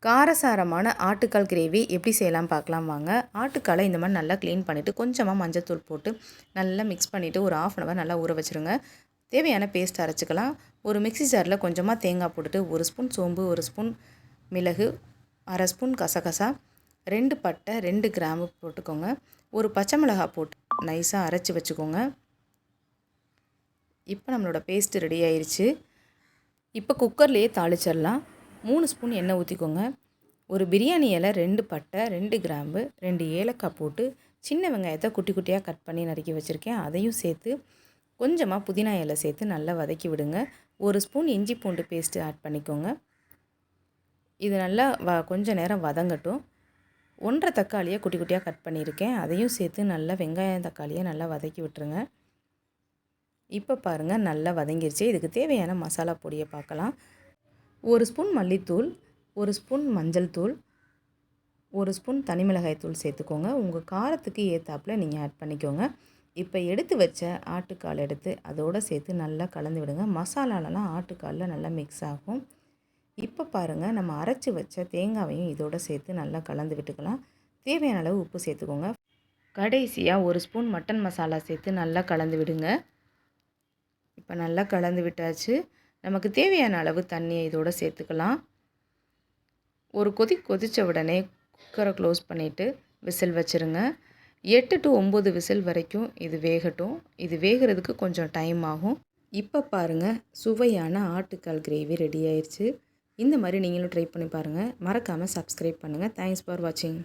காரசாரமான ஆட்டுக்கால் கிரேவி எப்படி செய்யலாம் பார்க்கலாம் வாங்க. ஆட்டுக்காலை இந்த மாதிரி நல்லா க்ளீன் பண்ணிவிட்டு கொஞ்சமாக மஞ்சத்தூள் போட்டு நல்லா மிக்ஸ் பண்ணிவிட்டு ஒரு 1/2 அன் ஹவர் நல்லா ஊற வச்சுருங்க. தேவையான பேஸ்ட் அரைச்சிக்கலாம். ஒரு மிக்ஸி ஜாரில் கொஞ்சமாக தேங்காய் போட்டுட்டு 1 ஸ்பூன் சோம்பு, 1 ஸ்பூன் மிளகு, 1/2 ஸ்பூன் கசகசா, 2 பட்டை, 2 கிராம்பு போட்டுக்கோங்க. ஒரு பச்சை மிளகாய் போட்டு நைஸாக அரைச்சி வச்சுக்கோங்க. இப்போ நம்மளோட பேஸ்ட்டு ரெடி ஆயிடுச்சு. இப்போ குக்கர்லேயே தாளிச்சிடலாம். 3 ஸ்பூன் எண்ணெய் ஊற்றிக்கோங்க. ஒரு பிரியாணி இலை, 2 பட்டை, 2 கிராம்பு, 2 ஏலக்காய் போட்டு சின்ன வெங்காயத்தை குட்டி குட்டியாக கட் பண்ணி நறுக்கி வச்சுருக்கேன். அதையும் சேர்த்து கொஞ்சமாக புதினா இலை சேர்த்து நல்லா வதக்கி விடுங்க. 1 ஸ்பூன் இஞ்சி பூண்டு பேஸ்ட்டு ஆட் பண்ணிக்கோங்க. இது நல்லா கொஞ்சம் நேரம் வதங்கட்டும். 1/2 தக்காளியை குட்டி குட்டியாக கட் பண்ணியிருக்கேன். அதையும் சேர்த்து நல்லா வெங்காயம் தக்காளியை நல்லா வதக்கி விட்டுருங்க. இப்போ பாருங்கள் நல்லா வதங்கிருச்சு. இதுக்கு தேவையான மசாலா பொடியை பார்க்கலாம். 1 ஸ்பூன் மல்லித்தூள், 1 ஸ்பூன் மஞ்சள் தூள், 1 ஸ்பூன் தனி மிளகாய் தூள் சேர்த்துக்கோங்க. உங்கள் காரத்துக்கு ஏற்றாப்புல நீங்கள் ஆட் பண்ணிக்கோங்க. இப்போ எடுத்து வச்ச ஆட்டுக்கால் எடுத்து அதோடு சேர்த்து நல்லா கலந்து விடுங்க. மசாலாலலாம் ஆட்டுக்காலில் நல்லா மிக்ஸ் ஆகும். இப்போ பாருங்கள் நம்ம அரைச்சி வச்ச தேங்காவையும் இதோடு சேர்த்து நல்லா கலந்து விட்டுக்கலாம். தேவையான அளவு உப்பு சேர்த்துக்கோங்க. கடைசியாக 1 ஸ்பூன் மட்டன் மசாலா சேர்த்து நல்லா கலந்து விடுங்க. இப்போ நல்லா கலந்து விட்டாச்சு. நமக்கு தேவையான அளவு தண்ணியை இதோடு சேர்த்துக்கலாம். ஒரு கொதித்த உடனே குக்கரை க்ளோஸ் பண்ணிவிட்டு விசில் வச்சுருங்க. 8 to 9 விசில் வரைக்கும் இது வேகட்டும். இது வேகிறதுக்கு கொஞ்சம் டைம் ஆகும். இப்போ பாருங்கள் சுவையான ஆட்டுக்கால் கிரேவி ரெடி ஆயிடுச்சு. இந்த மாதிரி நீங்களும் ட்ரை பண்ணி பாருங்கள். மறக்காமல் சப்ஸ்கிரைப் பண்ணுங்கள். தேங்க்ஸ் ஃபார் வாட்சிங்.